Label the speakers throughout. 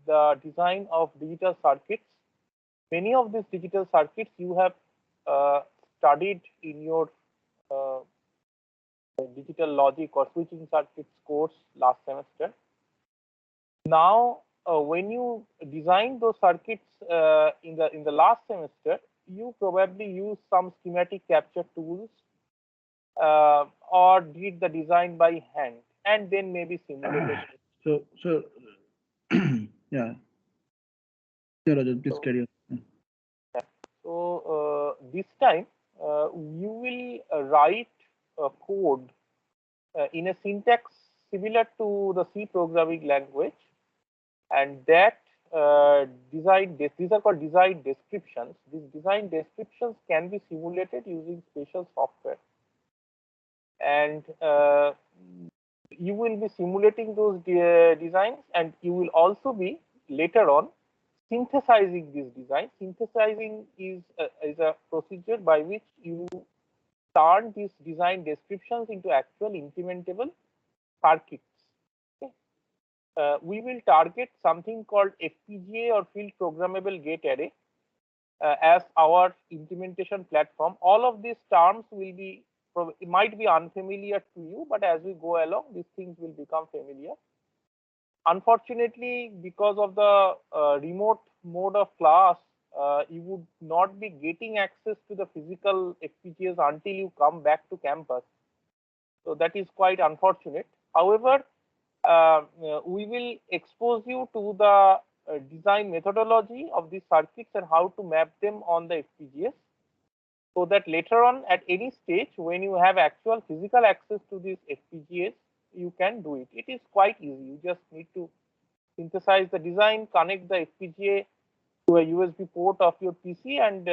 Speaker 1: the design of digital circuits. Many of these digital circuits you have studied in your uh, digital logic or switching circuits course last semester. Now, when you design those circuits in the last semester, you probably use some schematic capture tools or did the design by hand and then maybe simulated.
Speaker 2: So yeah, sure, Rajat, please
Speaker 1: So,
Speaker 2: carry on.
Speaker 1: this time you will write a code in a syntax similar to the C programming language, and that these are called design descriptions. These design descriptions can be simulated using special software, and you will be simulating those designs, and you will also be later on synthesizing these designs. Synthesizing is a procedure by which you turn these design descriptions into actual implementable circuits. Okay. We will target something called FPGA or field programmable gate array as our implementation platform. All of these terms will be it might be unfamiliar to you, but as we go along, these things will become familiar. Unfortunately, because of the remote mode of class, you would not be getting access to the physical FPGAs until you come back to campus. So that is quite unfortunate. However, we will expose you to the design methodology of these circuits and how to map them on the FPGAs, so that later on at any stage when you have actual physical access to these FPGAs, you can do it. It is quite easy. You just need to synthesize the design, connect the FPGA to a USB port of your PC, and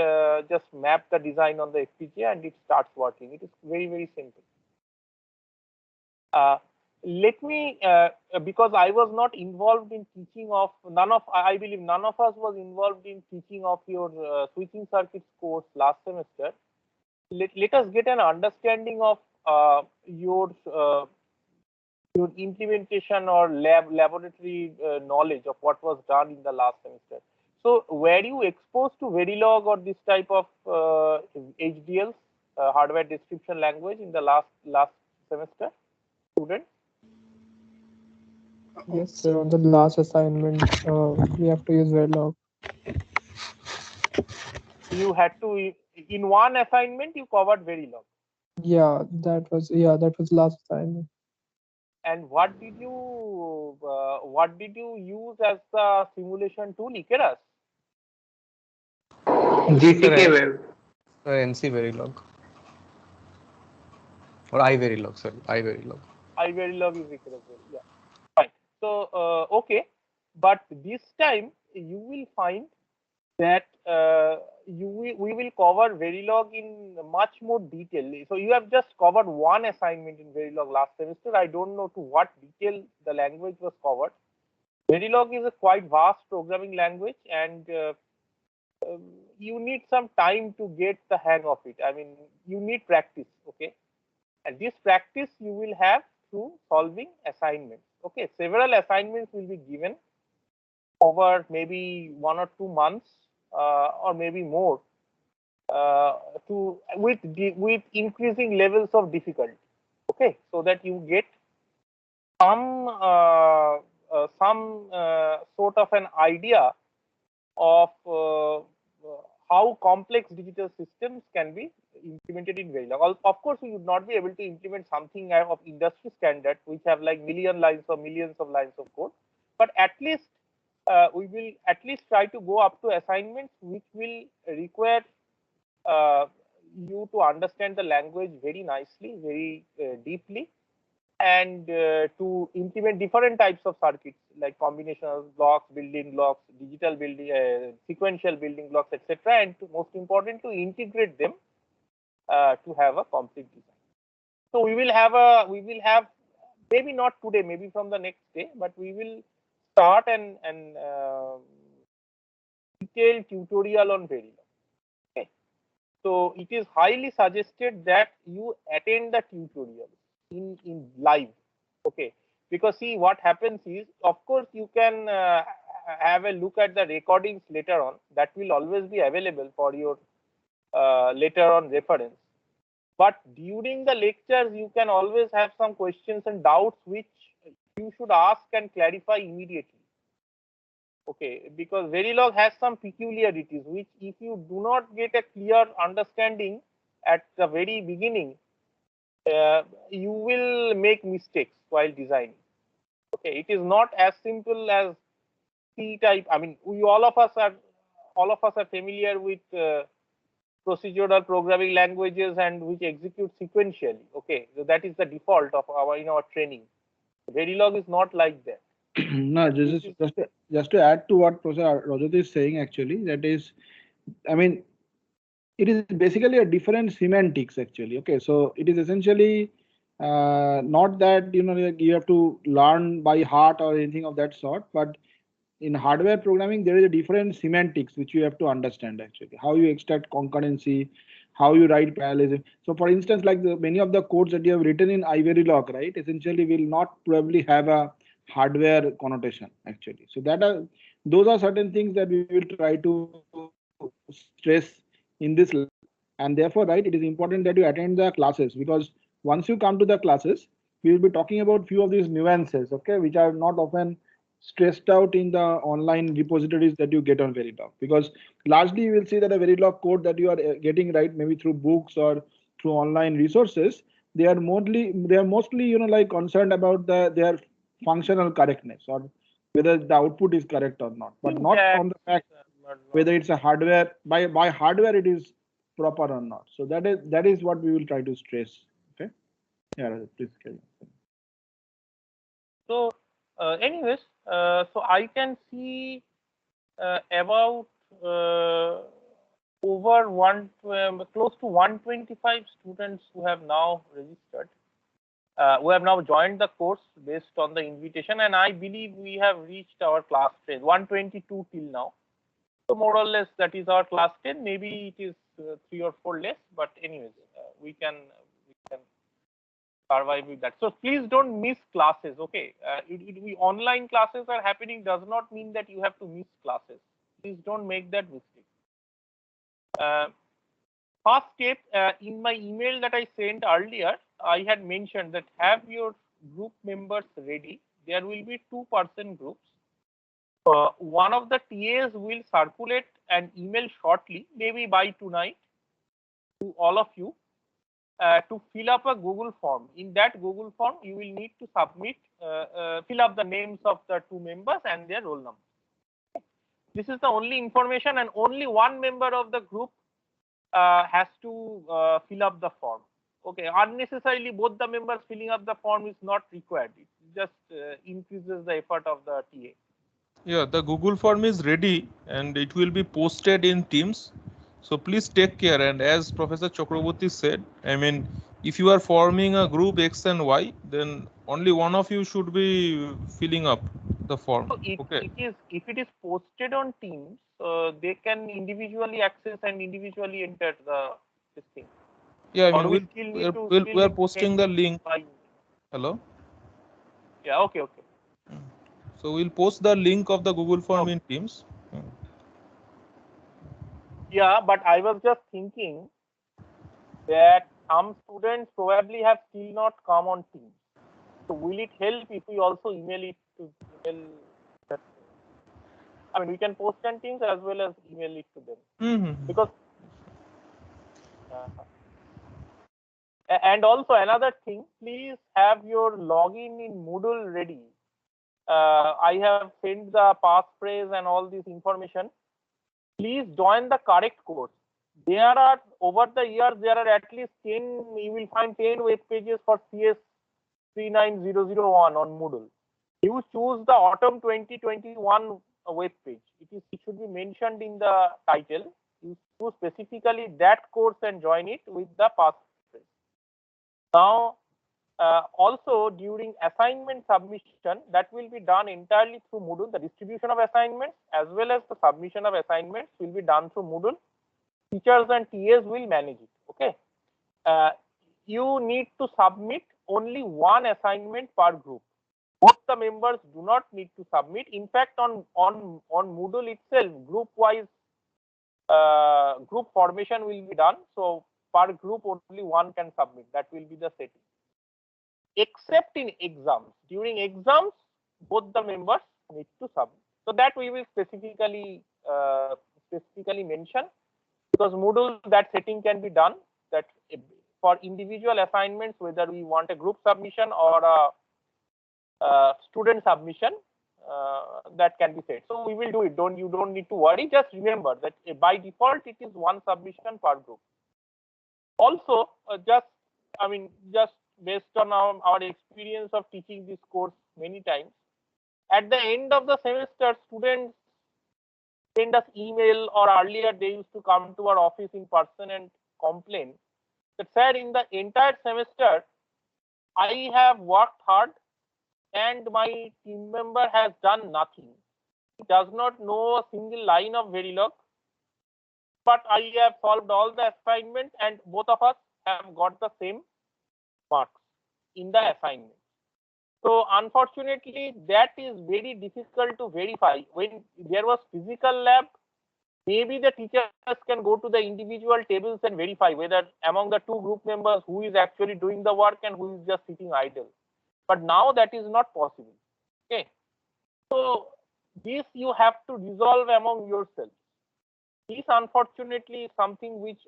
Speaker 1: just map the design on the FPGA, and it starts working. It is very, very simple. Let me, because I was not involved in teaching of, I believe none of us was involved in teaching of your switching circuits course last semester. Let us get an understanding of your implementation or laboratory knowledge of what was done in the last semester. So, were you exposed to Verilog or this type of HDLs, hardware description language, in the last semester, student?
Speaker 3: Yes, sir. On the last assignment, we have to use Verilog.
Speaker 1: You had to, in one assignment, you covered Verilog.
Speaker 3: That was last assignment.
Speaker 1: And what did you use as the simulation tool, Icarus?
Speaker 4: GTK
Speaker 5: Sir,
Speaker 4: wave.
Speaker 5: NC Verilog or I Verilog, sorry, I Verilog.
Speaker 1: I Verilog is Icarus. Yeah, fine. So okay, but this time you will find that we will cover Verilog in much more detail. So you have just covered one assignment in Verilog last semester. I don't know to what detail the language was covered. Verilog is a quite vast programming language, and you need some time to get the hang of it. I mean, you need practice, okay? And this practice you will have through solving assignments. Okay, several assignments will be given over maybe 1 or 2 months or maybe more with increasing levels of difficulty. Okay, so that you get some sort of an idea of how complex digital systems can be implemented in Verilog. Of course, we would not be able to implement something of industry standard, which have like million lines or millions of lines of code, but at least we will at least try to go up to assignments which will require you to understand the language very nicely, very deeply, and to implement different types of circuits like combinational blocks, building blocks, digital building, sequential building blocks, etc. And most important, to integrate them to have a complete design. So we will have maybe not today, maybe from the next day, but we will start an detailed tutorial on Verilog. Okay. So it is highly suggested that you attend the tutorial in live. Okay, because see what happens is, of course, you can have a look at the recordings later on. That will always be available for your later on reference. But during the lectures, you can always have some questions and doubts which you should ask and clarify immediately. Okay, because Verilog has some peculiarities which if you do not get a clear understanding at the very beginning, you will make mistakes while designing. Okay, it is not as simple as C type. I mean, all of us are familiar with procedural programming languages and which execute sequentially. Okay, so that is the default of our in our training. Verilog is not like that.
Speaker 2: No, just to add to what Professor Rajat is saying, actually, that is, I mean, it is basically a different semantics, actually. Okay, so it is essentially not that like you have to learn by heart or anything of that sort, but in hardware programming there is a different semantics which you have to understand, actually, how you extract concurrency, how you write parallelism. So for instance, like many of the codes that you have written in iVerilog, right, essentially will not probably have a hardware connotation, actually. So those are certain things that we will try to stress in this, and therefore, right, it is important that you attend the classes, because once you come to the classes, we will be talking about few of these nuances, okay, which are not often stressed out in the online repositories that you get on Verilog, because largely you will see that a Verilog code that you are getting, right, maybe through books or through online resources, they are mostly like concerned about their functional correctness, or whether the output is correct or not, but not on the fact whether it's a hardware by hardware it is proper or not. So that is what we will try to stress. Okay. Yeah, please carry on.
Speaker 1: So anyways, so I can see about over close to 125 students who have now registered, who have now joined the course based on the invitation, and I believe we have reached our class 10, 122 till now. So more or less that is our class 10. Maybe it is 3 or 4 less, but anyways, we can survive with that. So please don't miss classes. Okay, online classes are happening does not mean that you have to miss classes. Please don't make that mistake. First step, in my email that I sent earlier, I had mentioned that have your group members ready. There will be 2-person groups. One of the TAs will circulate an email shortly, maybe by tonight, to all of you to fill up a Google form. In that Google form, you will need to submit, fill up the names of the 2 members and their roll number. This is the only information, and only one member of the group has to fill up the form. Okay, unnecessarily both the members filling up the form is not required. It just increases the effort of the TA.
Speaker 4: Yeah, the Google form is ready and it will be posted in Teams. So please take care. And as Professor Chakraborty said, I mean, if you are forming a group X and Y, then only one of you should be filling up the form.
Speaker 1: So if it is posted on Teams, they can individually access and individually enter this thing.
Speaker 4: Yeah, I mean, we are posting the link. Hello?
Speaker 1: Yeah, okay.
Speaker 4: So we'll post the link of the Google form in Teams.
Speaker 1: Yeah, but I was just thinking that some students probably have still not come on Teams. So will it help if we also email it to email? I mean, we can post on Teams as well as email it to them. Because and also another thing, please have your login in Moodle ready. I have sent the passphrase and all this information. Please join the correct course. There are, over the years, there are at least 10, you will find 10 web pages for CS 39001 on Moodle. You choose the autumn 2021 web page. It should be mentioned in the title. You choose specifically that course and join it with the passphrase. Now, also during assignment submission, that will be done entirely through Moodle. The distribution of assignments as well as the submission of assignments will be done through Moodle. Teachers and TAs will manage it. Okay. You need to submit only one assignment per group. both the members do not need to submit. In fact, on Moodle itself, group-wise group formation will be done. So per group only one can submit. That will be the setting. Except in exams. During exams, both the members need to submit. So that we will specifically mention, because Moodle that setting can be done, that for individual assignments, whether we want a group submission or a student submission, that can be set. So we will do it. You don't need to worry. Just remember that by default it is one submission per group. Also, just based on our experience of teaching this course many times, at the end of the semester, students send us email, or earlier they used to come to our office in person and complain that, sir, in the entire semester, I have worked hard and my team member has done nothing. He does not know a single line of Verilog, but I have solved all the assignments and both of us have got the same marks in the assignment. So unfortunately, that is very difficult to verify. When there was physical lab, maybe the teachers can go to the individual tables and verify whether among the two group members who is actually doing the work and who is just sitting idle. But now that is not possible. Okay. So this you have to resolve among yourselves. This unfortunately is something which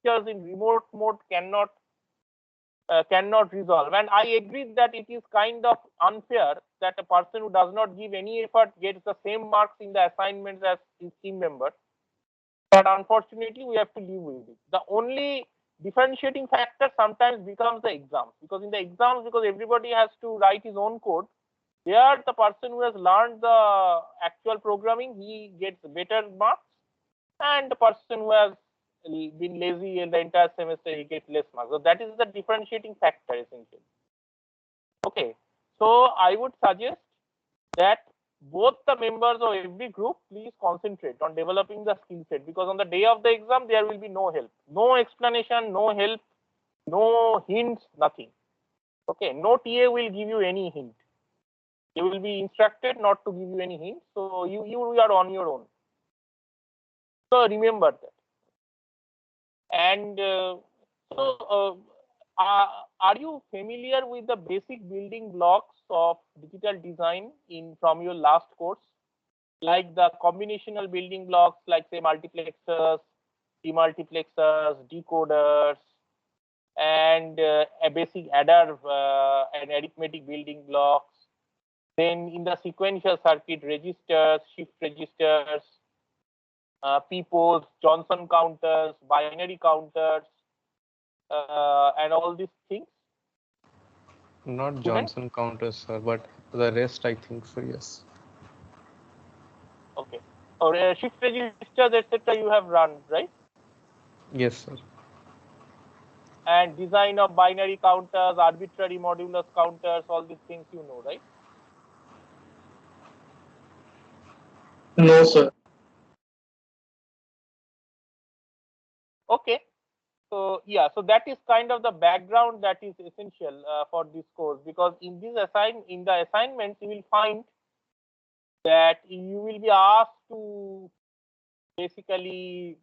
Speaker 1: teachers in remote mode cannot resolve. And I agree that it is kind of unfair that a person who does not give any effort gets the same marks in the assignments as his team member. But unfortunately, we have to live with it. The only differentiating factor sometimes becomes the exams, because in the exams, because everybody has to write his own code, there the person who has learned the actual programming, he gets better marks, and the person who has been lazy in the entire semester, he gets less marks. So that is the differentiating factor essentially. Okay, so I would suggest that both the members of every group please concentrate on developing the skill set, because on the day of the exam there will be no help, no explanation, no help, no hints, nothing. Okay, no TA will give you any hint. You will be instructed not to give you any hints, so you are on your own. So remember that. And are you familiar with the basic building blocks of digital design from your last course, like the combinational building blocks, like say multiplexers, demultiplexers, decoders, and a basic adder and arithmetic building blocks? Then in the sequential circuit, registers, shift registers, PPOs, Johnson counters, binary counters, and all these things.
Speaker 5: Not Johnson counters, sir, but the rest I think so, yes.
Speaker 1: Okay. Or shift registers, etc. you have run, right?
Speaker 5: Yes, sir.
Speaker 1: And design of binary counters, arbitrary modulus counters, all these things you know, right?
Speaker 6: No, sir.
Speaker 1: Okay. So yeah, so that is kind of the background that is essential for this course, because in the assignments you will find that you will be asked to basically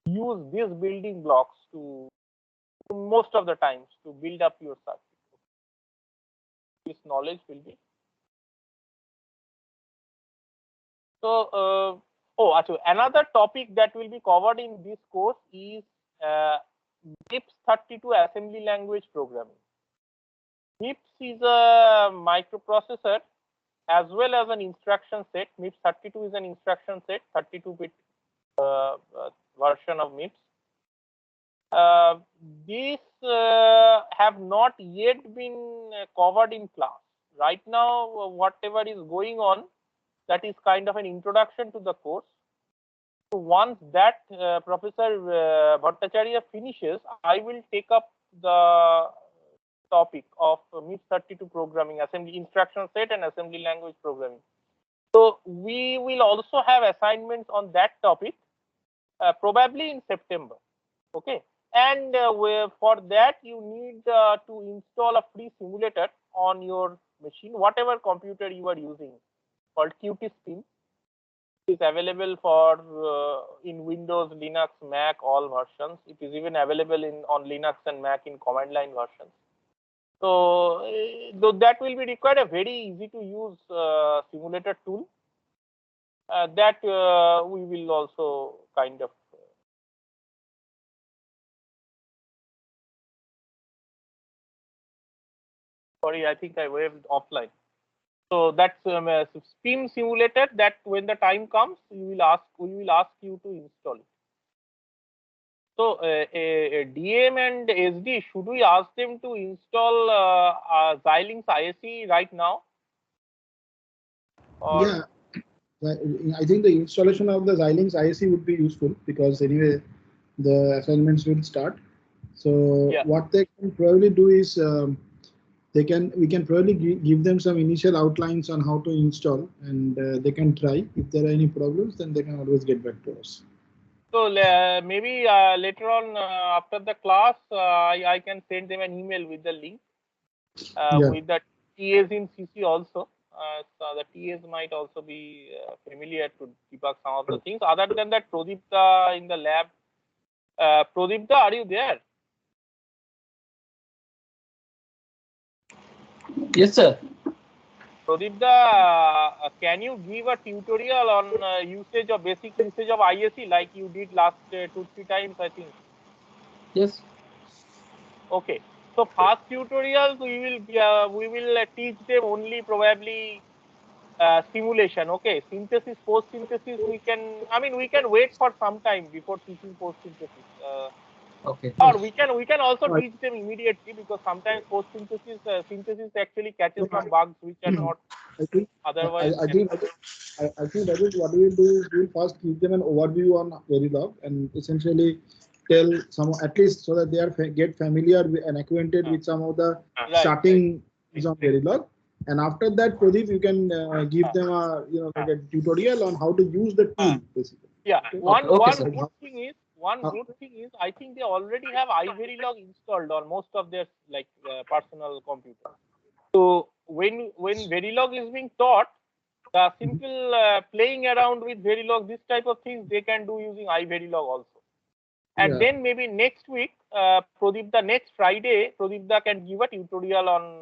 Speaker 1: use these building blocks to most of the times to build up your circuit. This knowledge will be. So actually another topic that will be covered in this course is MIPS 32 assembly language programming. MIPS is a microprocessor as well as an instruction set. MIPS 32 is an instruction set, 32-bit version of MIPS. These have not yet been covered in class. Right now, whatever is going on, that is kind of an introduction to the course. So once that Professor Bhattacharya finishes, I will take up the topic of MIPS 32 programming, assembly instruction set and assembly language programming. So we will also have assignments on that topic, probably in September. Okay, and for that you need to install a free simulator on your machine, whatever computer you are using, called Qt Spin. It is available for in Windows, Linux, Mac, all versions. It is even available on Linux and Mac in command line versions. So that will be required a very easy to use simulator tool that we will also kind of sorry, I think I waved offline. So that's Spin simulator that when the time comes, we will ask you to install it. So DM and SD, should we ask them to install Xilinx ISE right now? Or
Speaker 2: Yeah, I think the installation of the Xilinx ISE would be useful because anyway the assignments will start. So
Speaker 1: yeah.
Speaker 2: what they can probably do is we can probably give them some initial outlines on how to install, and they can try. If there are any problems, then they can always get back to us.
Speaker 1: So maybe later on after the class, I can send them an email with the link with the TAs in CC also. So the TAs might also be familiar to debug some of the things. Other than that, Pradipta in the lab. Pradipta, are you there?
Speaker 6: Yes, sir.
Speaker 1: Pradipta, can you give a tutorial on basic usage of ISE like you did last 2-3 times, I think?
Speaker 6: Yes.
Speaker 1: Okay. So first tutorials we will teach them only probably simulation. Okay. Synthesis, post synthesis we can wait for some time before teaching post synthesis.
Speaker 6: Okay.
Speaker 1: Or we can also teach them immediately because sometimes post synthesis actually catches some bugs which are not otherwise.
Speaker 2: I think that is what we will do is we will first give them an overview on Verilog and essentially tell some, at least so that they are get familiar and acquainted with some of the starting on Verilog. And after that, Pradeep, you can give them a like a tutorial on how to use the tool basically.
Speaker 1: Yeah.
Speaker 2: Okay.
Speaker 1: One good thing is I think they already have iVerilog installed on most of their personal computer. So when Verilog is being taught, the simple playing around with Verilog, this type of things they can do using iVerilog also. And then maybe next week, Pradipta, next Friday, Pradipta can give a tutorial on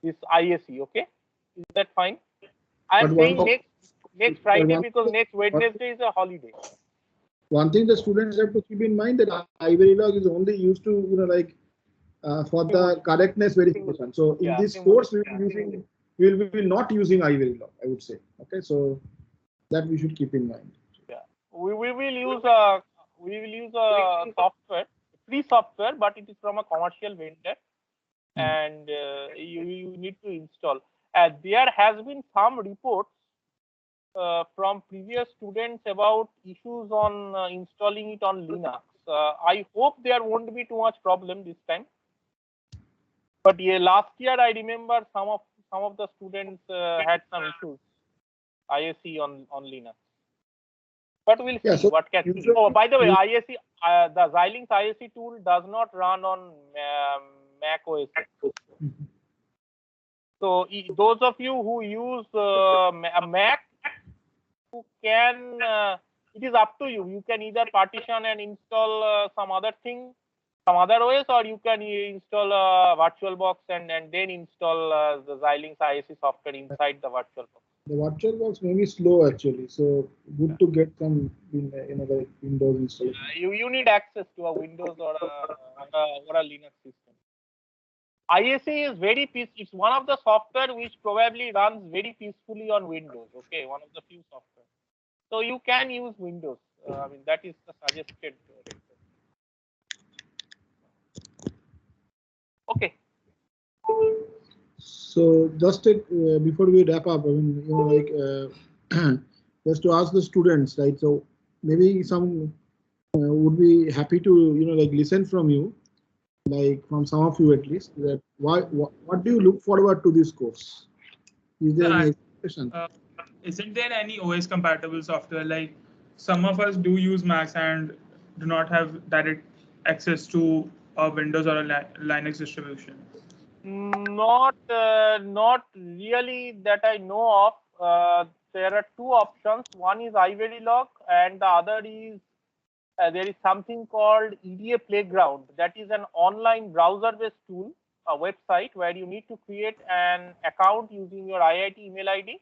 Speaker 1: this ISE. Okay, is that fine? I'm saying next Friday because next Wednesday is a holiday.
Speaker 2: One thing the students have to keep in mind that iVerilog is only used to for the correctness verification. So in this course we will be not using iVerilog, I would say. Okay, so that we should keep in mind.
Speaker 1: Yeah, we will use a software, free software, but it is from a commercial vendor, and you need to install. There has been some reports from previous students about issues on installing it on Linux. I hope there won't be too much problem this time. But yeah, last year I remember some of the students had some issues ISE on Linux. But we'll see what can. Oh, by the way, ISE the Xilinx ISE tool does not run on Mac OS X. So those of you who use a Mac, you can. It is up to you. You can either partition and install some other thing, some other OS, or you can install a VirtualBox and then install the Xilinx ISE software inside the VirtualBox.
Speaker 2: The VirtualBox may be slow actually, so good to get some like Windows installation.
Speaker 1: You need access to a Windows or a Linux system. ISE is very peaceful. It's one of the software which probably runs very peacefully on Windows. Okay, one of the few software. So you can use Windows. That is the suggested. Okay.
Speaker 2: So just before we wrap up, just to ask the students, right? So maybe some would be happy to listen from you, like from some of you at least. That what do you look forward to this course? Is there any expectation?
Speaker 7: Isn't there any OS compatible software? Like some of us do use Macs and do not have direct access to a Windows or a Linux distribution.
Speaker 1: Not not really that I know of. There are two options. One is iVerilog, and the other is there is something called EDA Playground. That is an online browser-based tool, a website where you need to create an account using your IIT email ID,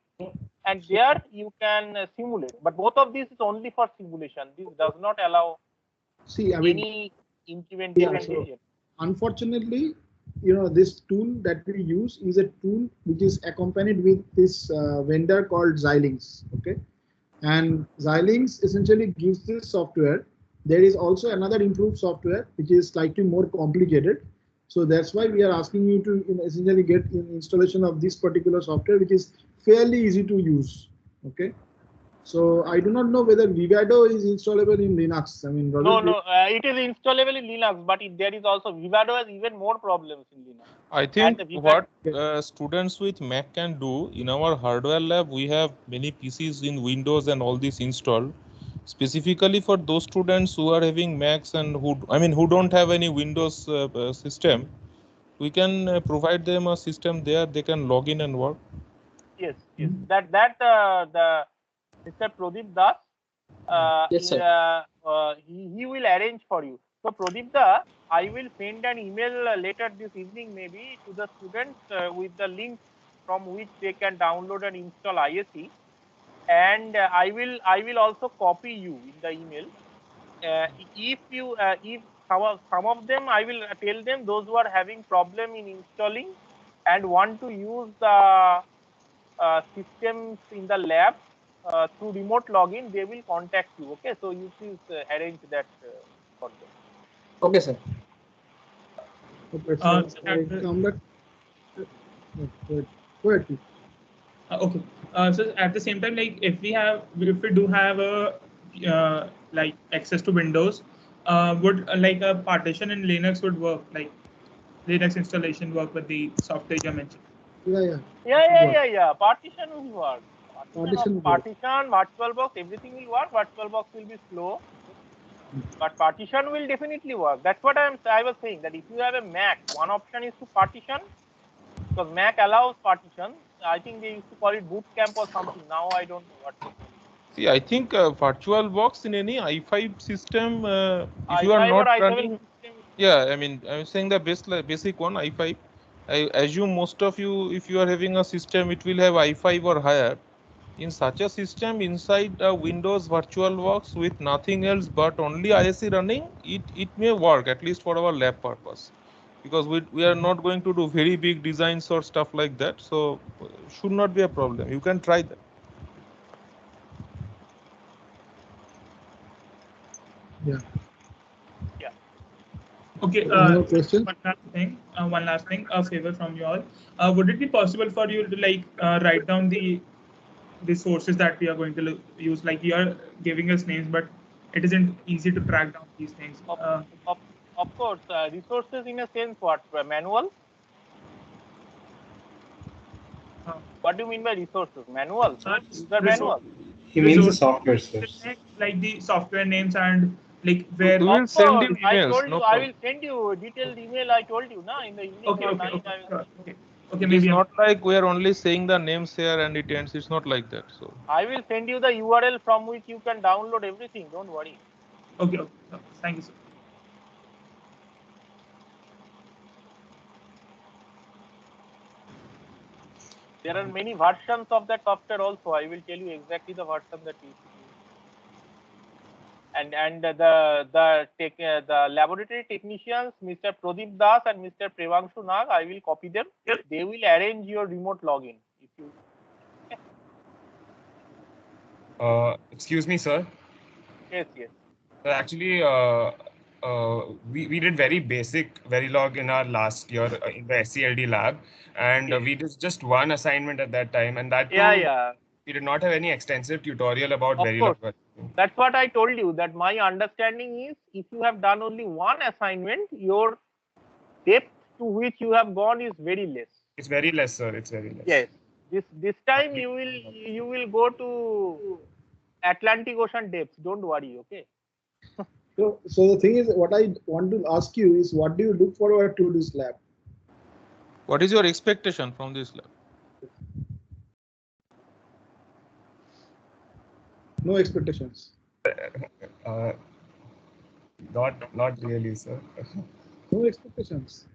Speaker 1: and there you can simulate. But both of these is only for simulation. This does not allow any implementation.
Speaker 2: Unfortunately, this tool that we use is a tool which is accompanied with this vendor called Xilinx. Okay, and Xilinx essentially gives this software. There is also another improved software which is slightly more complicated. So that's why we are asking you to essentially get an installation of this particular software, which is fairly easy to use. Okay. So I do not know whether Vivado is installable in Linux. I mean,
Speaker 1: no, it is installable in Linux, but there is also Vivado has even more problems in Linux.
Speaker 4: I think what students with Mac can do, in our hardware lab, we have many PCs in Windows and all this installed. Specifically for those students who are having Macs and who don't have any Windows system, we can provide them a system there. They can log in and work.
Speaker 1: Yes. The Mr. Pradeep Das,
Speaker 6: Yes, sir.
Speaker 1: he will arrange for you. So Pradeep Da, I will send an email later this evening maybe to the students with the link from which they can download and install ISE, and I will also copy you in the email. If some of them, I will tell them, those who are having problem in installing and want to use the systems in the lab through remote login, they will contact you. Okay, so you please arrange that for them.
Speaker 6: Okay, sir.
Speaker 2: Go ahead, please.
Speaker 7: Okay. So at the same time, like if we do have a like access to Windows, would like a partition in Linux would work, like Linux installation work with the software you mentioned?
Speaker 1: Yeah. Partition will work. Partition,
Speaker 2: Partition
Speaker 1: VirtualBox, everything will work. VirtualBox will be slow, but partition will definitely work. That's what I was saying, that if you have a Mac, one option is to partition, because Mac allows partition. I think they used to call it boot camp or something. Now I don't know what.
Speaker 4: See, I think VirtualBox in any i5 system, if you are
Speaker 1: i5
Speaker 4: not
Speaker 1: or i7
Speaker 4: running,
Speaker 1: system.
Speaker 4: yeah, I mean, I'm saying the basic one, i5. I assume most of you, if you are having a system, it will have i5 or higher. In such a system, inside Windows VirtualBox with nothing else but only ISE running, it may work, at least for our lab purpose. Because we are not going to do very big designs or stuff like that. So should not be a problem. You can try that.
Speaker 2: Yeah.
Speaker 7: Okay. One last thing, a favor from you all. Would it be possible for you to like write down the sources that we are going to use? Like you are giving us names, but it isn't easy to track down these things.
Speaker 1: Of course, resources in a sense, what manual? What do you mean by resources? Manual? The manual.
Speaker 8: He means the software source.
Speaker 7: Like the software names and like where.
Speaker 4: We will send you
Speaker 1: I
Speaker 4: emails.
Speaker 1: told you, I will send you detailed email. I told you, in the evening.
Speaker 7: Okay.
Speaker 4: It is not like we are only saying the names here and it ends. It's not like that. So
Speaker 1: I will send you the URL from which you can download everything. Don't worry.
Speaker 7: Okay. Thank you, sir.
Speaker 1: There are many versions of that software also. I will tell you exactly the version that you should use. And the laboratory technicians, Mr. Pradeep Das and Mr. Prevangshu Nag, I will copy them. Yes. They will arrange your remote login. If you.
Speaker 9: Excuse me, sir.
Speaker 1: Yes.
Speaker 9: Actually, we did very basic Verilog in our last year in the SCLD lab, and we did just one assignment at that time, and that too, we did not have any extensive tutorial about Verilog.
Speaker 1: That's what I told you, that my understanding is if you have done only one assignment, your depth to which you have gone is very less.
Speaker 9: It's very less, sir. It's very less.
Speaker 1: Yes. This time you will go to Atlantic Ocean depths. Don't worry, okay?
Speaker 2: So the thing is, what I want to ask you is, what do you look forward to this lab?
Speaker 4: What is your expectation from this lab?
Speaker 2: No expectations.
Speaker 9: Not really, sir.
Speaker 2: No expectations.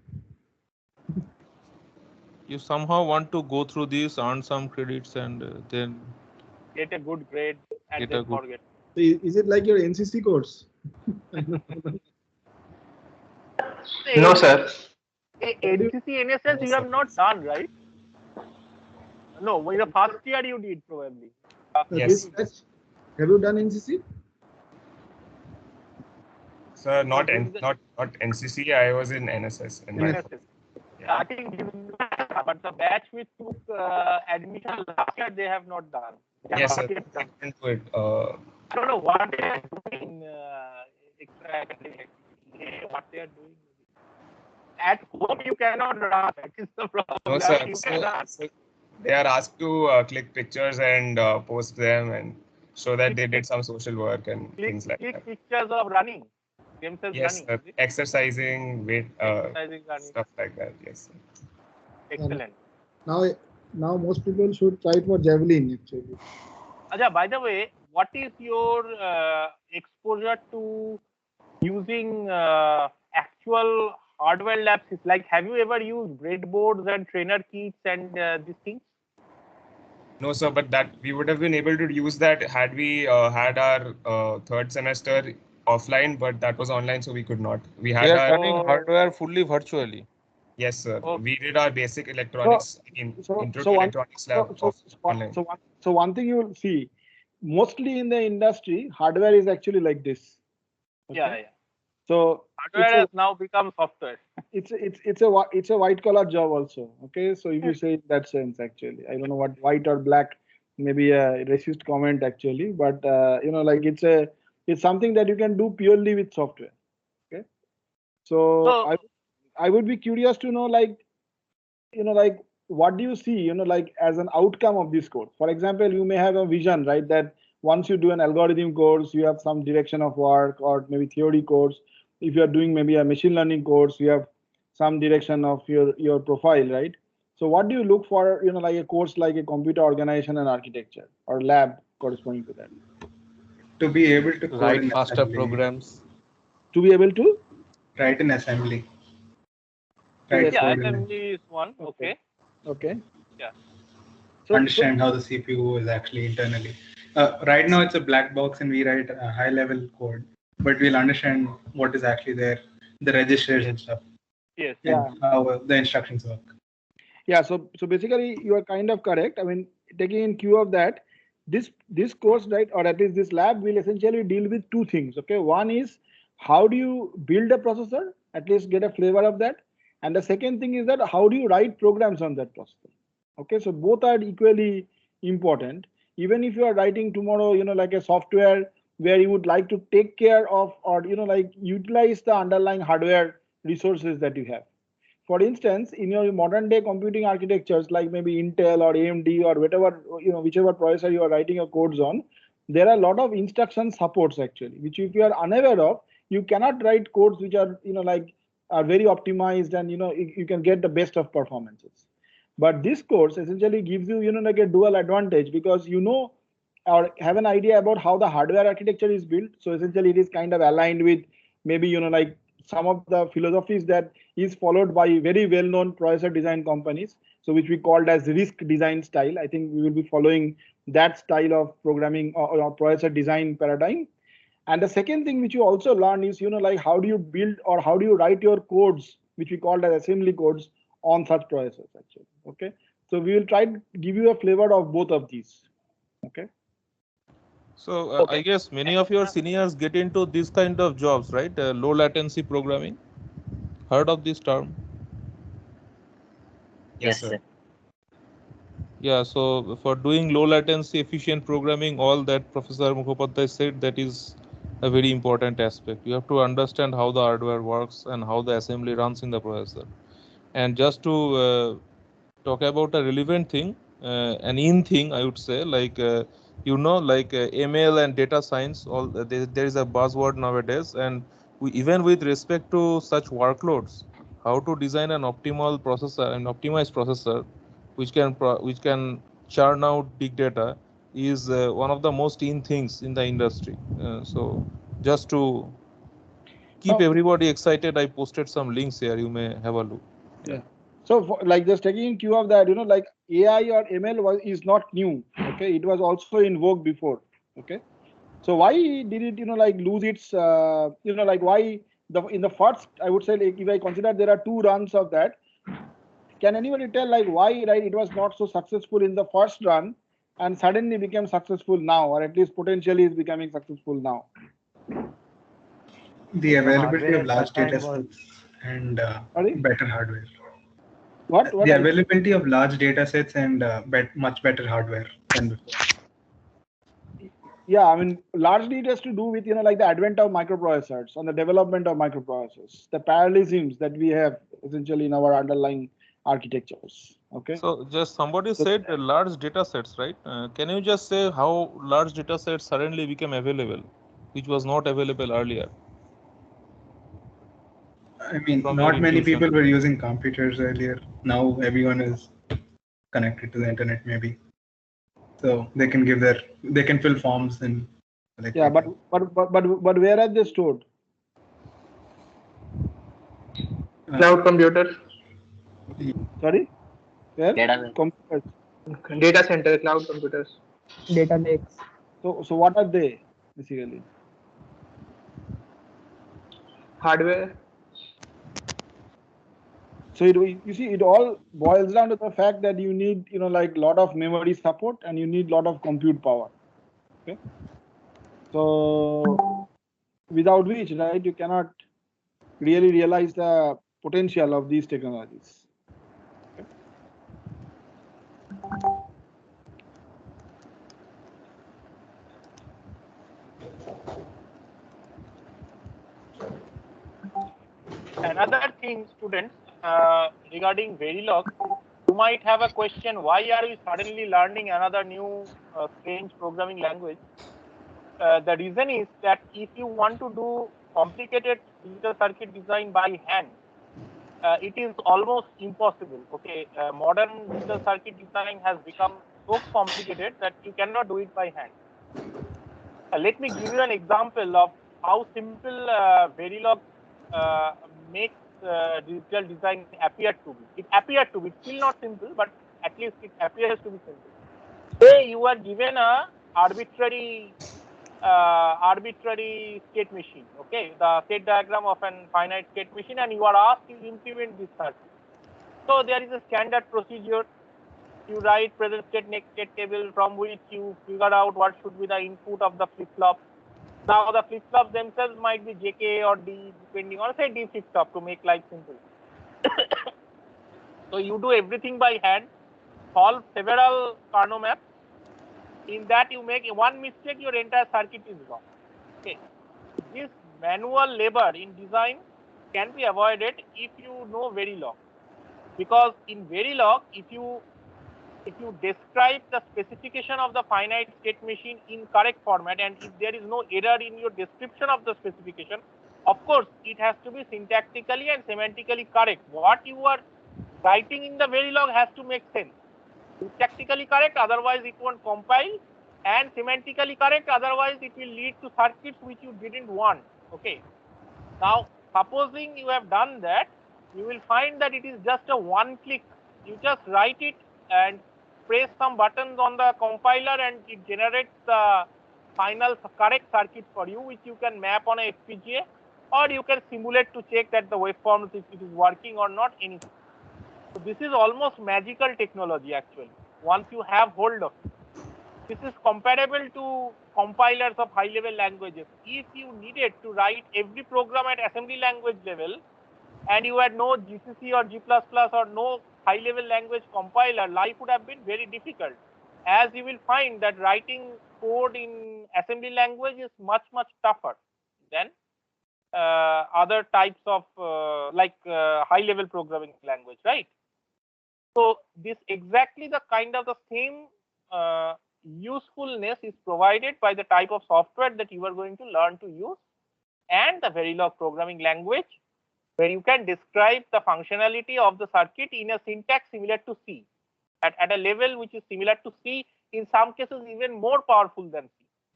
Speaker 4: You somehow want to go through this, earn some credits, and then
Speaker 1: get a good grade and then forget.
Speaker 2: Is it like your NCC course?
Speaker 8: No, sir.
Speaker 1: NCC, NSS, you have not done, right? No, in the first year you did probably.
Speaker 9: Yes.
Speaker 2: Have you done NCC?
Speaker 9: Sir, not NCC. I was in NSS.
Speaker 1: NSS. Yeah. I think, but the batch which took admission last year, they have not done.
Speaker 9: Yes, sir. I
Speaker 1: don't know what they are doing extra academic. What they are doing. At home, you cannot run. That is the problem.
Speaker 9: No, sir. So they are asked to click pictures and post them and show that they did some social work and things like that.
Speaker 1: Pictures of running.
Speaker 9: Yes,
Speaker 1: running,
Speaker 9: exercising, weight, stuff like that. Yes, sir.
Speaker 1: Excellent.
Speaker 2: Now most people should try for javelin actually.
Speaker 1: Aja, by the way, what is your exposure to using actual hardware labs? Like, have you ever used breadboards and trainer kits and these things?
Speaker 9: No, sir, but that we would have been able to use that had we had our third semester offline, but that was online, so we could not. We had
Speaker 4: running hardware fully virtually.
Speaker 9: Yes, sir. Okay. We did our basic electronics intro to electronics lab online.
Speaker 2: So one thing you will see, mostly in the industry, hardware is actually like this.
Speaker 1: Okay? Yeah.
Speaker 2: So
Speaker 1: hardware has now become software.
Speaker 2: It's a white collar job also. Okay, so if you say in that sense, actually, I don't know what white or black, maybe a racist comment actually, but like it's something that you can do purely with software. Okay, so I would be curious to know, like what do you see, like as an outcome of this course? For example, you may have a vision, right, that once you do an algorithm course, you have some direction of work, or maybe theory course. If you are doing maybe a machine learning course, you have some direction of your profile, right? So what do you look for, like a course like a computer organization and architecture or lab corresponding to that?
Speaker 8: To be able to
Speaker 5: write faster programs.
Speaker 2: To be able to
Speaker 8: write in assembly.
Speaker 1: Assembly is one. Okay. Yeah.
Speaker 8: So understand how the CPU is actually internally. Right now it's a black box and we write a high level code, but we'll understand what is actually there, the registers and stuff.
Speaker 1: Yes.
Speaker 8: And how the instructions work.
Speaker 2: Yeah. So basically you are kind of correct. I mean, taking in cue of that, this course, right, or at least this lab will essentially deal with two things. Okay. One is how do you build a processor, at least get a flavor of that. And the second thing is that how do you write programs on that processor? Okay. So both are equally important. Even if you are writing tomorrow, like a software where you would like to take care of or, like utilize the underlying hardware resources that you have. For instance, in your modern day computing architectures, like maybe Intel or AMD or whatever, whichever processor you are writing your codes on, there are a lot of instruction supports actually, which if you are unaware of, you cannot write codes which are, are very optimized and, you can get the best of performances. But this course essentially gives you, like a dual advantage because or have an idea about how the hardware architecture is built. So essentially it is kind of aligned with maybe, like some of the philosophies that is followed by very well-known processor design companies. So which we called as RISC design style. I think we will be following that style of programming or processor design paradigm. And the second thing which you also learn is, like how do you build or how do you write your codes, which we called as assembly codes on such processors actually. Okay. So we will try to give you a flavor of both of these. Okay.
Speaker 4: So I guess many of your seniors get into this kind of jobs, right? Low latency programming. Heard of this term?
Speaker 9: Yes, sir.
Speaker 4: Yeah, so for doing low latency efficient programming, all that Professor Mukhopadhyay said, that is a very important aspect. You have to understand how the hardware works and how the assembly runs in the processor. And just to talk about a relevant thing, an in thing, I would say, like like ML and data science, there is a buzzword nowadays, and even with respect to such workloads, how to design an optimal processor, an optimized processor, which can churn out big data, is one of the most in things in the industry. So just to keep everybody excited, I posted some links here. You may have a look.
Speaker 2: Yeah. So like just taking in cue of that, like AI or ML is not new. Okay, it was also in vogue before. Okay, so why did it like lose its like why in the first, I would say, like, if I consider there are 2 runs of that, can anybody tell like why it was not so successful in the first run and suddenly became successful now, or at least potentially is becoming successful now?
Speaker 8: The availability of large data sets and better hardware.
Speaker 2: What
Speaker 8: the availability of large data sets and much better hardware than before.
Speaker 2: Yeah, I mean, largely it has to do with like the advent of microprocessors and the development of microprocessors, the parallelisms that we have essentially in our underlying architectures. Okay.
Speaker 4: So just somebody said large data sets, right? Can you just say how large data sets suddenly became available, which was not available earlier?
Speaker 8: I mean, not many people were using computers earlier. Now everyone is connected to the internet, maybe. So they can fill forms and.
Speaker 2: Yeah, but where are they stored?
Speaker 6: Cloud computer.
Speaker 2: Sorry? Where?
Speaker 6: Computers. Data center, cloud computers.
Speaker 3: Data lakes.
Speaker 2: So what are they basically?
Speaker 6: Hardware.
Speaker 2: So you see, it all boils down to the fact that you need like lot of memory support and you need lot of compute power. Okay. So without which, right, you cannot really realize the potential of these technologies. Okay.
Speaker 1: Another thing, students, regarding Verilog, you might have a question: why are we suddenly learning another new strange programming language? The reason is that if you want to do complicated digital circuit design by hand, it is almost impossible. Okay, modern digital circuit design has become so complicated that you cannot do it by hand. Let me give you an example of how simple Verilog makes digital design appear to be. It appeared to be. It's still not simple, but at least it appears to be simple. Say you are given a arbitrary state machine, okay, the state diagram of an finite state machine, and you are asked to implement this circuit. So there is a standard procedure. You write present state next state table from which you figure out what should be the input of the flip-flop. Now the flip-flops themselves might be JK or D, depending on, say, D flip-flop to make life simple. So you do everything by hand, solve several Carnot maps. In that you make one mistake, your entire circuit is wrong. Okay. This manual labor in design can be avoided if you know Verilog. Because in Verilog, if you describe the specification of the finite state machine in correct format, and if there is no error in your description of the specification, of course, it has to be syntactically and semantically correct. What you are writing in the Verilog has to make sense. Syntactically correct, otherwise it won't compile, and semantically correct, otherwise it will lead to circuits which you didn't want. Okay. Now, supposing you have done that, you will find that it is just a one click. You just write it and press some buttons on the compiler and it generates the final correct circuit for you, which you can map on a FPGA, or you can simulate to check that the waveforms, if it is working or not, anything. So this is almost magical technology actually, once you have hold of it. This is comparable to compilers of high-level languages. If you needed to write every program at assembly language level, and you had no GCC or G++ or no high-level language compiler, life would have been very difficult. As you will find that writing code in assembly language is much, much tougher than other types of high-level programming language, right? So this exactly the kind of the same usefulness is provided by the type of software that you are going to learn to use and the Verilog programming language. where you can describe the functionality of the circuit in a syntax similar to C, at a level which is similar to C, in some cases even more powerful than C,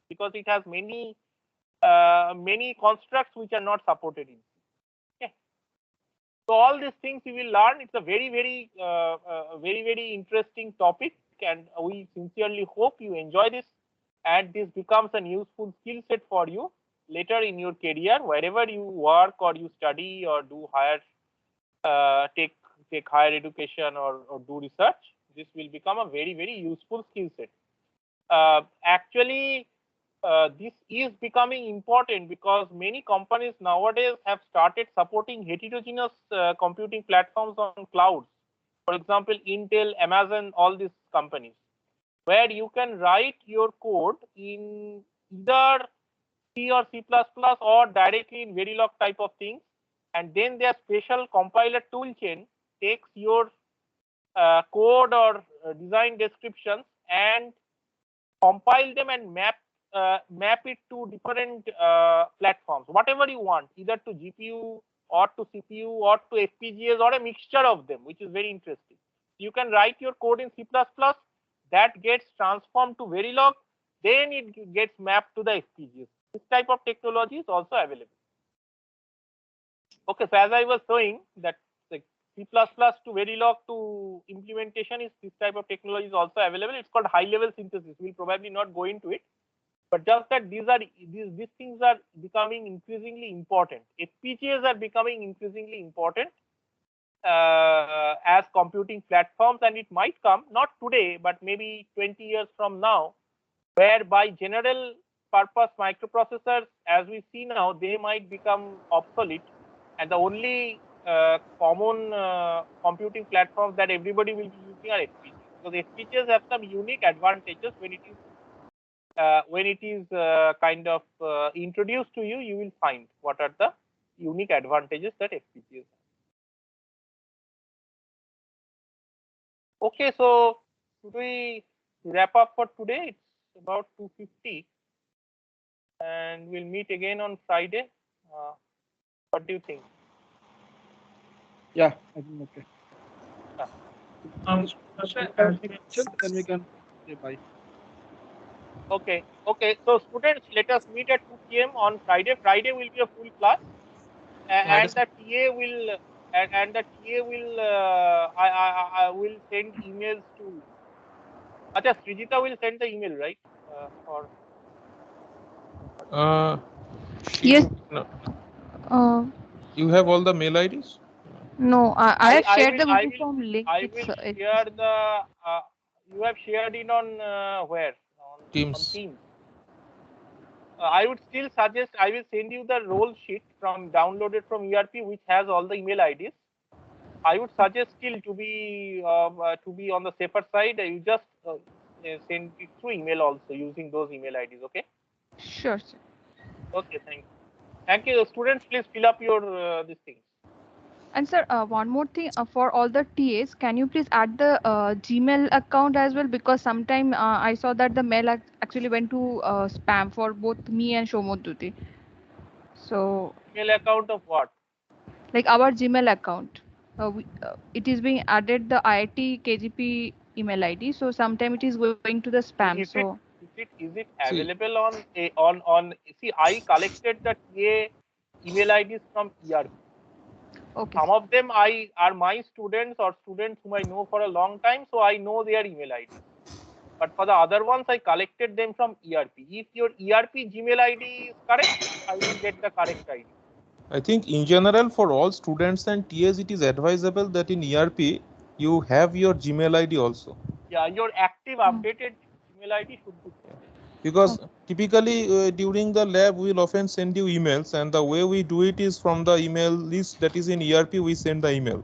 Speaker 1: because it has many constructs which are not supported in C. Okay. So all these things you will learn. It's a very interesting topic, and we sincerely hope you enjoy this, and this becomes a useful skill set for you later in your career, wherever you work or you study or do higher take higher education or do research. This will become a very useful skill set. Actually, this is becoming important because many companies nowadays have started supporting heterogeneous computing platforms on clouds. For example, Intel, Amazon, all these companies, where you can write your code in either C or C++ or directly in Verilog type of things, and then their special compiler toolchain takes your code or design descriptions and compile them and map it to different platforms, whatever you want, either to GPU or to CPU or to FPGAs or a mixture of them, which is very interesting. You can write your code in C++, that gets transformed to Verilog, then it gets mapped to the FPGAs. This type of technology is also available. Okay, so as I was saying that like C++ to Verilog to implementation is this type of technology is also available. It's called high level synthesis. We'll probably not go into it, but just that these things are becoming increasingly important. FPGAs are becoming increasingly important as computing platforms, and it might come not today, but maybe 20 years from now, whereby general purpose microprocessors, as we see now, they might become obsolete, and the only common computing platforms that everybody will be using are FPGAs. So the FPGAs have some unique advantages when it is kind of introduced to you. You will find what are the unique advantages that FPGAs have. Okay, so should we wrap up for today? It's about 2:50, and we'll meet again on Friday. What do you think?
Speaker 2: Yeah, I think okay.
Speaker 7: Then
Speaker 2: we can say bye.
Speaker 1: Okay. So students, let us meet at 2 p.m. on Friday. Friday will be a full class, and the TA will I will send emails to. Acha, Srijita will send the email, right?
Speaker 4: Yes.
Speaker 10: No.
Speaker 4: You have all the mail IDs?
Speaker 10: No, I have shared the Google Form link.
Speaker 1: I will share the. You have shared it on where?
Speaker 4: Teams.
Speaker 1: On Teams. I would still suggest I will send you the role sheet downloaded from ERP, which has all the email IDs. I would suggest still to be on the safer side. You just send it through email also using those email IDs. Okay.
Speaker 10: Sure, sir.
Speaker 1: Okay. Thank you. Students, please fill up your these things.
Speaker 10: And sir, one more thing for all the TAs, can you please add the Gmail account as well? Because sometime I saw that the mail actually went to spam for both me and Shomoduti. So.
Speaker 1: Email account of what?
Speaker 10: Like our Gmail account. It is being added the IIT KGP email ID. So sometime it is going to the spam.
Speaker 1: Is it available on? See, I collected the TA email IDs from ERP.
Speaker 10: Okay.
Speaker 1: Some of them are my students or students whom I know for a long time, so I know their email ID. But for the other ones, I collected them from ERP. If your ERP Gmail ID is correct, I will get the correct ID.
Speaker 4: I think in general for all students and TAs, it is advisable that in ERP you have your Gmail ID also.
Speaker 1: Yeah, your active updated Gmail ID should be there.
Speaker 4: Because typically during the lab, we will often send you emails, and the way we do it is from the email list that is in ERP, we send the email.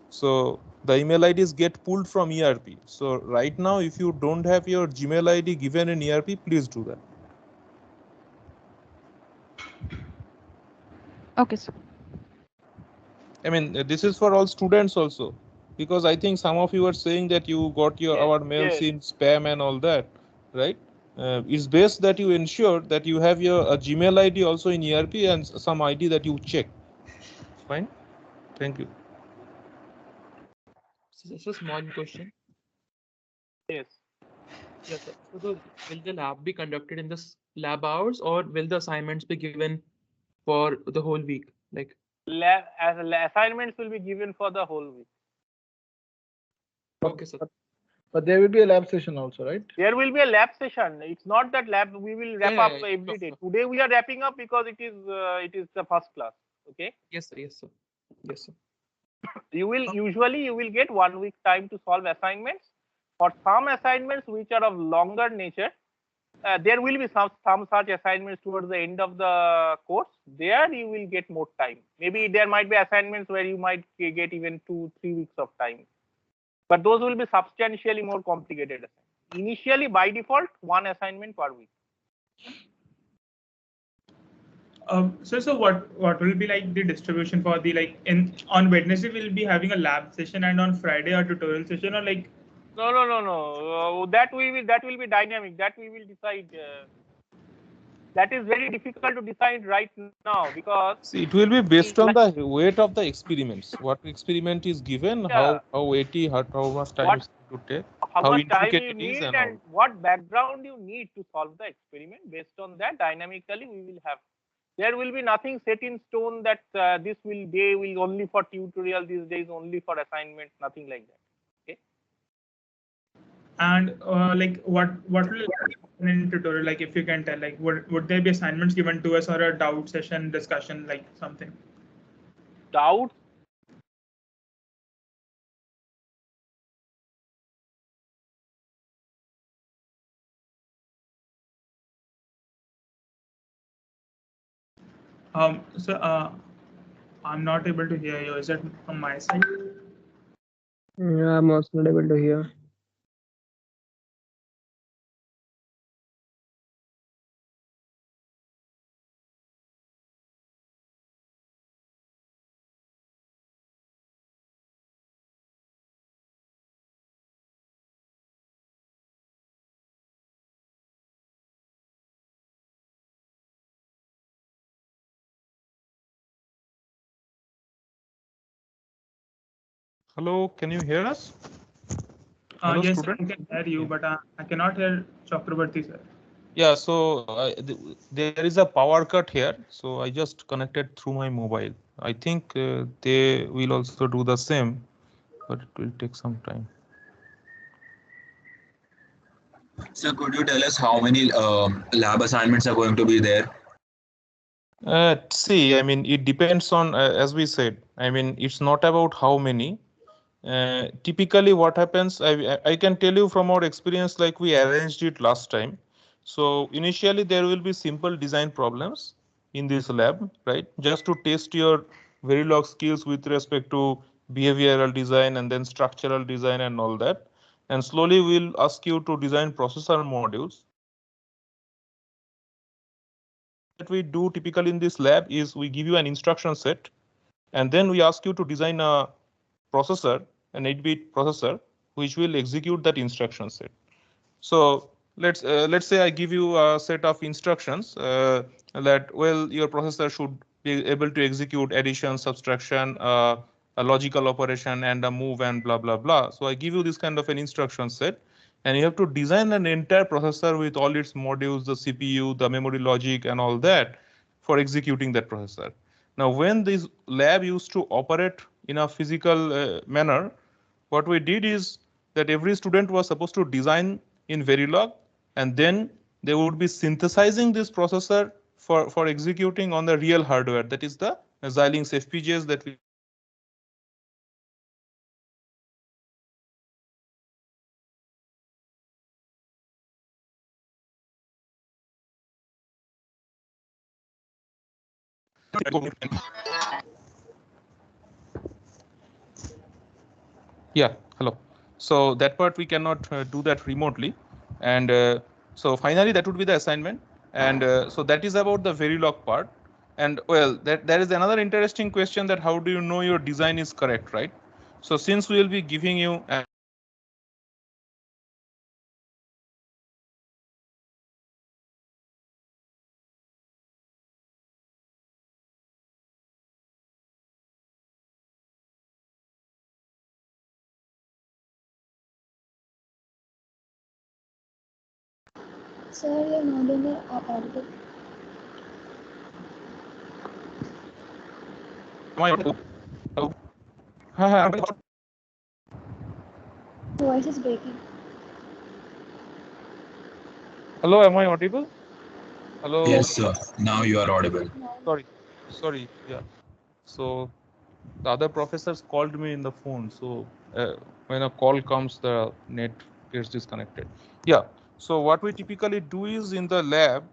Speaker 4: So the email IDs get pulled from ERP. So right now, if you don't have your Gmail ID given in ERP, please do that.
Speaker 10: Okay, sir.
Speaker 4: I mean, this is for all students also, because I think some of you are saying that you got our mails in spam and all that, right? It's best that you ensure that you have your Gmail ID also in ERP and some ID that you check. Fine. Thank you.
Speaker 11: Just a small question.
Speaker 1: Yes.
Speaker 11: Yes, sir. So will the lab be conducted in the lab hours, or will the assignments be given for the whole week? Like
Speaker 1: Assignments will be given for the whole week.
Speaker 11: Okay, sir.
Speaker 2: But there will be a lab session also, right?
Speaker 1: There will be a lab session. It's not that lab we will wrap up every day. Today we are wrapping up because it is the first class. Okay.
Speaker 11: Yes, sir. Yes, sir. Yes, sir.
Speaker 1: You will usually get 1 week time to solve assignments. For some assignments which are of longer nature, there will be some such assignments towards the end of the course. There you will get more time. Maybe there might be assignments where you might get even 2-3 weeks of time. But those will be substantially more complicated. Initially, by default, 1 assignment per week.
Speaker 7: So what will be like the distribution for the on Wednesday we'll be having a lab session, and on Friday a tutorial session, or like?
Speaker 1: No. That will be dynamic. That we will decide. That is very difficult to decide right now because
Speaker 4: see, it will be based on the weight of the experiments. What experiment is given, how weighty, how much time it's going to take,
Speaker 1: how much time you need, and what background you need to solve the experiment. Based on that, dynamically we will have. There will be nothing set in stone that this day will only for tutorial, this day is only for assignment, nothing like that. Okay.
Speaker 7: And like what will happen in tutorial? Like if you can tell, like would there be assignments given to us, or a doubt session discussion, like something?
Speaker 1: Doubts?
Speaker 7: So I'm not able to hear you. Is it from my side?
Speaker 3: Yeah, I'm also not able to hear.
Speaker 4: Hello, can you hear us? Hello,
Speaker 7: yes,
Speaker 4: student?
Speaker 7: I can hear you, but I cannot hear Chakrabarti sir.
Speaker 4: Yeah, so there is a power cut here, so I just connected through my mobile. I think they will also do the same, but it will take some time.
Speaker 12: So could you tell us how many lab assignments are going to be there?
Speaker 4: See, I mean, it depends on, as we said, I mean, it's not about how many. Typically what happens, I can tell you from our experience, like we arranged it last time. So initially there will be simple design problems in this lab, right? Just to test your Verilog skills with respect to behavioral design and then structural design and all that. And slowly we'll ask you to design processor modules. What we do typically in this lab is we give you an instruction set, and then we ask you to design a processor, an 8-bit processor, which will execute that instruction set. So let's say I give you a set of instructions that, well, your processor should be able to execute addition, subtraction, a logical operation, and a move, and blah blah blah. So I give you this kind of an instruction set, and you have to design an entire processor with all its modules, the CPU, the memory logic, and all that for executing that processor. Now, when this lab used to operate in a physical manner, what we did is that every student was supposed to design in Verilog, and then they would be synthesizing this processor for executing on the real hardware, that is the Xilinx FPGAs that we Yeah, hello. So that part we cannot do that remotely. And so finally that would be the assignment. And so that is about the Verilog part. And well, there is another interesting question, that how do you know your design is correct, right? So since we will be giving you
Speaker 13: Sir, you're not in the audible.
Speaker 4: Am I audible? Hello? Hi,
Speaker 13: Voice is breaking.
Speaker 4: hello, am I audible? Hello?
Speaker 12: Yes, sir. Now you are audible.
Speaker 4: Sorry, yeah. So the other professors called me in the phone. So when a call comes, the net gets disconnected. Yeah. So what we typically do is in the lab,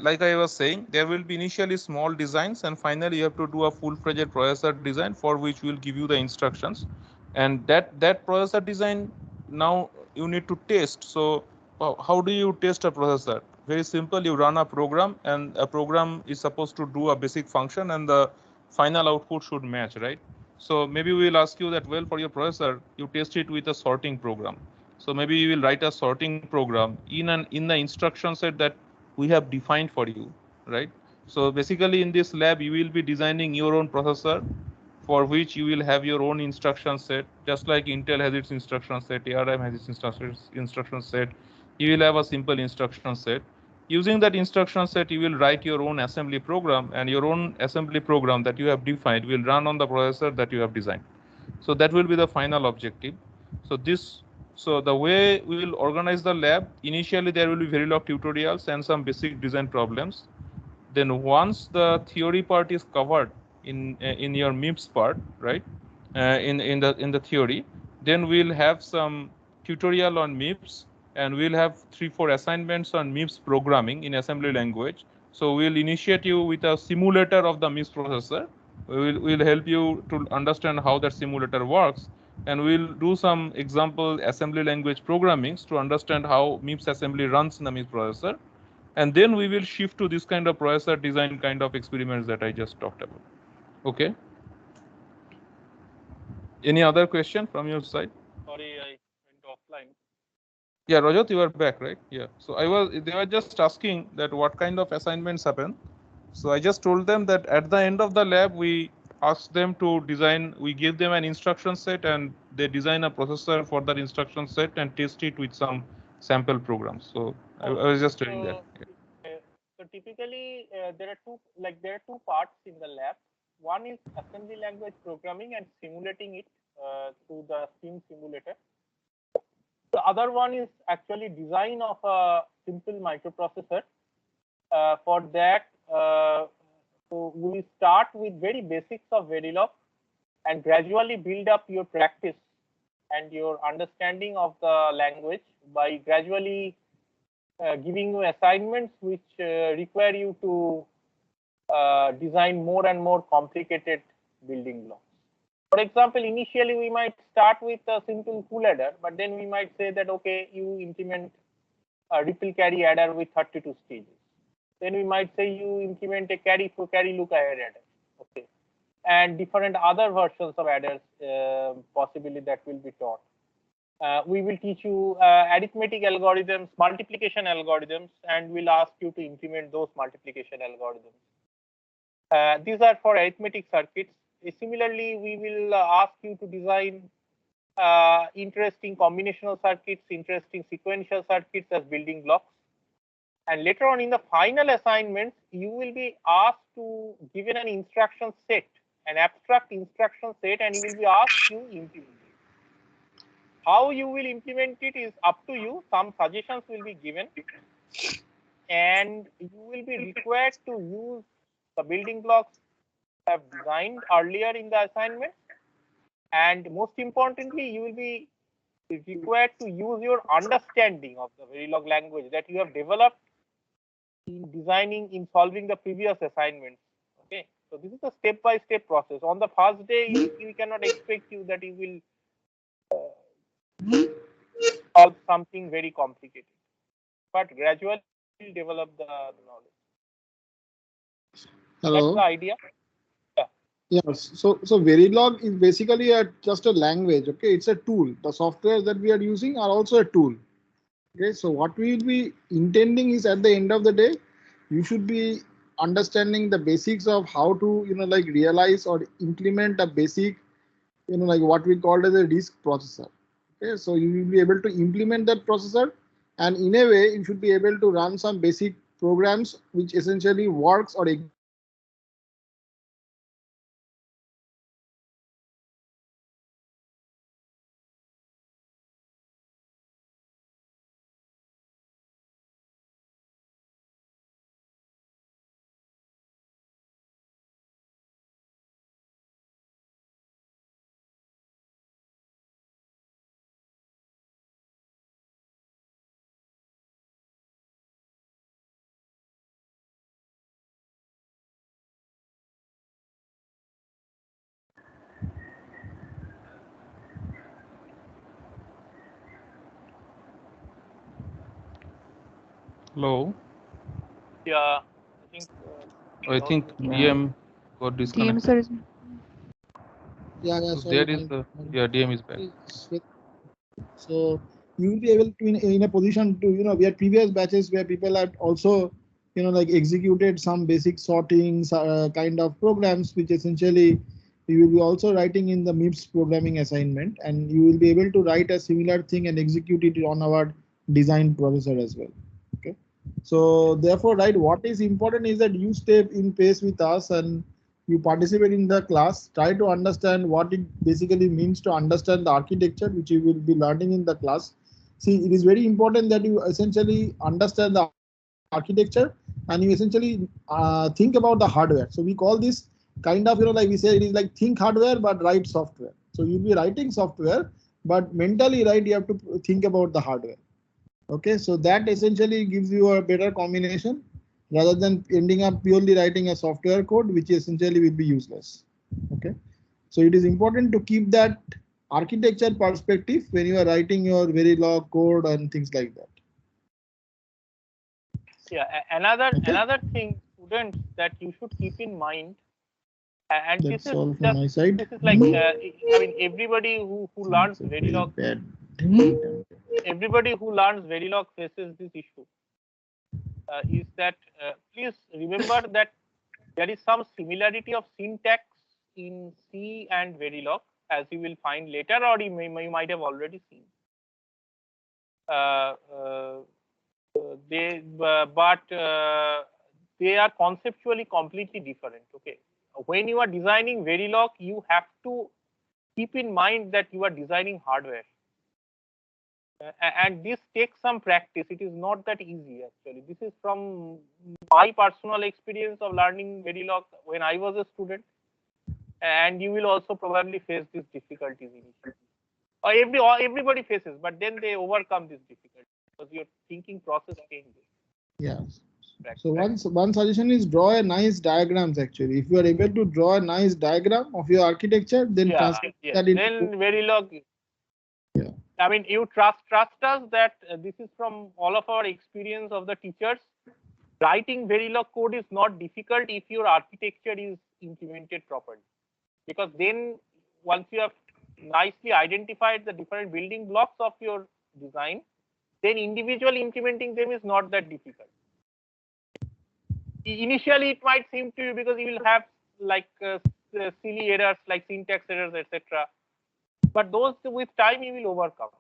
Speaker 4: like I was saying, there will be initially small designs, and finally you have to do a full-fledged processor design for which we'll give you the instructions. And that processor design now you need to test. So how do you test a processor? Very simple. You run a program, and a program is supposed to do a basic function, and the final output should match, right? So maybe we will ask you that, well, for your processor, you test it with a sorting program. So maybe you will write a sorting program in the instruction set that we have defined for you, right? So basically in this lab, you will be designing your own processor for which you will have your own instruction set, just like Intel has its instruction set, ARM has its instruction set. You will have a simple instruction set. Using that instruction set, you will write your own assembly program, and your own assembly program that you have defined will run on the processor that you have designed. So that will be the final objective. So the way we will organize the lab, initially there will be Verilog tutorials and some basic design problems. Then once the theory part is covered in your MIPS part, right? In the theory, then we'll have some tutorial on MIPS, and we'll have 3-4 assignments on MIPS programming in assembly language. So we'll initiate you with a simulator of the MIPS processor. We'll help you to understand how that simulator works, and we'll do some example assembly language programmings to understand how MIPS assembly runs in the MIPS processor. And then we will shift to this kind of processor design kind of experiments that I just talked about. Okay. Any other question from your side?
Speaker 1: Sorry, I went offline.
Speaker 4: Yeah, Rajat, you are back, right? Yeah. So they were just asking that what kind of assignments happen. So I just told them that at the end of the lab, we ask them to design, we give them an instruction set, and they design a processor for that instruction set and test it with some sample programs. So I was just telling that. Yeah.
Speaker 1: So typically there are two parts in the lab. One is assembly language programming and simulating it through the SIM simulator. The other one is actually design of a simple microprocessor. For that, so we start with very basics of Verilog and gradually build up your practice and your understanding of the language by gradually giving you assignments which require you to design more and more complicated building blocks. For example, initially we might start with a simple full adder, but then we might say that, okay, you implement a ripple carry adder with 32 stages. Then we might say you implement a carry look ahead adder, okay, and different other versions of adders possibly that will be taught. We will teach you arithmetic algorithms, multiplication algorithms, and we'll ask you to implement those multiplication algorithms. These are for arithmetic circuits. Similarly, we will ask you to design interesting combinational circuits, interesting sequential circuits as building blocks. And later on in the final assignments, you will be asked to given an instruction set, an abstract instruction set, and you will be asked to implement it. How you will implement it is up to you. Some suggestions will be given, and you will be required to use the building blocks you have designed earlier in the assignment. And most importantly, you will be required to use your understanding of the Verilog language that you have developed in designing, in solving the previous assignments. Okay, so this is a step-by-step process. On the first day, we cannot expect you that you will solve something very complicated, but gradually you'll develop the knowledge.
Speaker 2: Hello.
Speaker 1: That's the idea.
Speaker 2: Yes. So Verilog is basically just a language. Okay, it's a tool. The software that we are using are also a tool. Okay, so what we will be intending is at the end of the day, you should be understanding the basics of how to realize or implement a basic like what we call as a RISC processor. Okay, so you will be able to implement that processor And in a way, you should be able to run some basic programs which essentially works or
Speaker 4: Hello.
Speaker 1: Yeah,
Speaker 4: I think DM got disconnected.
Speaker 10: DM sir is.
Speaker 2: Yeah,
Speaker 4: So
Speaker 2: sorry,
Speaker 4: there is the DM is back.
Speaker 2: So you will be able to in a position to, we had previous batches where people had also, like executed some basic sortings kind of programs, which essentially you will be also writing in the MIPS programming assignment, and you will be able to write a similar thing and execute it on our design processor as well. Okay. So therefore, right, what is important is that you stay in pace with us and you participate in the class, try to understand what it basically means to understand the architecture, which you will be learning in the class. See, it is very important that you essentially understand the architecture and you essentially think about the hardware. So we call this kind of, like we say, it is like think hardware, but write software. So you'll be writing software, but mentally, right, you have to think about the hardware. Okay, so that essentially gives you a better combination rather than ending up purely writing a software code, which essentially will be useless. Okay, so it is important to keep that architecture perspective when you are writing your Verilog code and things like that.
Speaker 1: Yeah, another thing, students, that you should keep in mind, and
Speaker 2: that's
Speaker 1: this is
Speaker 2: all
Speaker 1: just,
Speaker 2: from my side.
Speaker 1: This is like I mean, everybody who learns Verilog, everybody who learns Verilog faces this issue. Is that please remember that there is some similarity of syntax in C and Verilog, as you will find later, or you might have already seen. But they are conceptually completely different. Okay, when you are designing Verilog, you have to keep in mind that you are designing hardware. And this takes some practice. It is not that easy, actually. This is from my personal experience of learning Verilog when I was a student, and you will also probably face these difficulties initially. Everybody faces, but then they overcome this difficulty because your thinking process changes.
Speaker 2: Yes. So one suggestion is draw a nice diagrams. Actually, if you are able to draw a nice diagram of your architecture, then
Speaker 1: that then Verilog.
Speaker 2: Yeah.
Speaker 1: I mean, you trust us that this is from all of our experience of the teachers. Writing Verilog code is not difficult if your architecture is implemented properly, because then once you have nicely identified the different building blocks of your design, then individually implementing them is not that difficult. Initially, it might seem to you because you will have like silly errors like syntax errors, etc. But those with time you will overcome.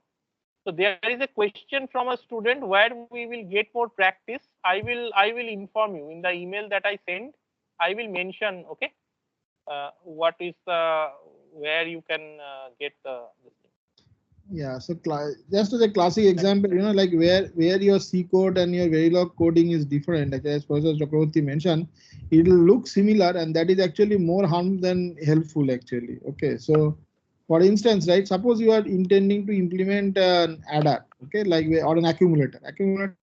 Speaker 1: So there is a question from a student where we will get more practice. I will inform you in the email that I send. I will mention, okay, what is the where you can get the.
Speaker 2: Yeah, so just as a classic example, like where your C code and your Verilog coding is different, like as Professor Chakraborty mentioned, it will look similar, and that is actually more harm than helpful actually. Okay, so for instance, right, suppose you are intending to implement an adder, okay, like or an accumulator. Accumulator,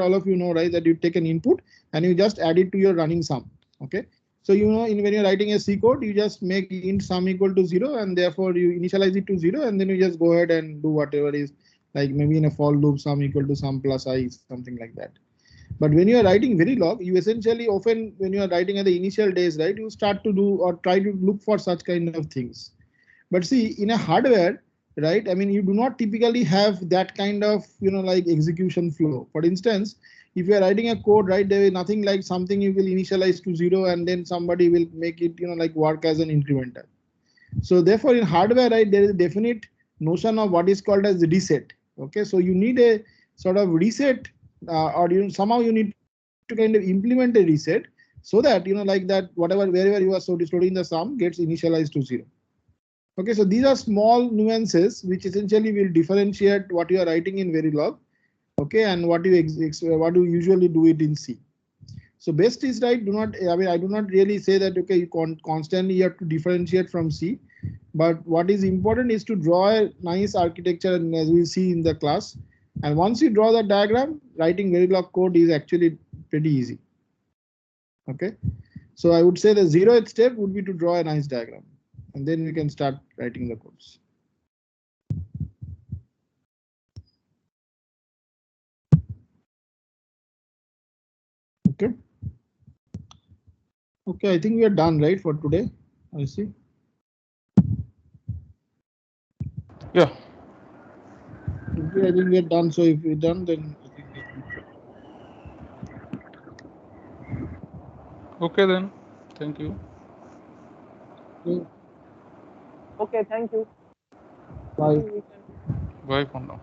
Speaker 2: all of you know, right, that you take an input and you just add it to your running sum. Okay. So, when you're writing a C code, you just make int sum equal to 0, and therefore you initialize it to 0, and then you just go ahead and do whatever is, like maybe in a for loop sum equal to sum plus I, something like that. But when you are writing Verilog, you essentially often, when you are writing at the initial days, right, you start to do or try to look for such kind of things. But see, in a hardware, right, I mean, you do not typically have that kind of, like execution flow. For instance, if you are writing a code, right, there is nothing like something you will initialize to 0 and then somebody will make it, like work as an incrementer. So therefore, in hardware, right, there is a definite notion of what is called as the reset. Okay, so you need a sort of reset, or somehow you need to kind of implement a reset so that like that whatever wherever you are storing the sum gets initialized to 0. Okay, so these are small nuances which essentially will differentiate what you are writing in Verilog, okay, and what you usually do it in C. So best is right. I do not really say that okay, you constantly have to differentiate from C, but what is important is to draw a nice architecture, and as we see in the class. And once you draw the diagram, writing Verilog code is actually pretty easy. Okay, so I would say the 0th step would be to draw a nice diagram, and then we can start writing the codes. Okay. Okay, I think we are done, right, for today. I see.
Speaker 4: Yeah.
Speaker 2: Okay, I think we are done. So if we're done, then.
Speaker 4: Okay then. Thank you.
Speaker 1: Okay, thank you.
Speaker 2: Bye.
Speaker 4: Bye for now.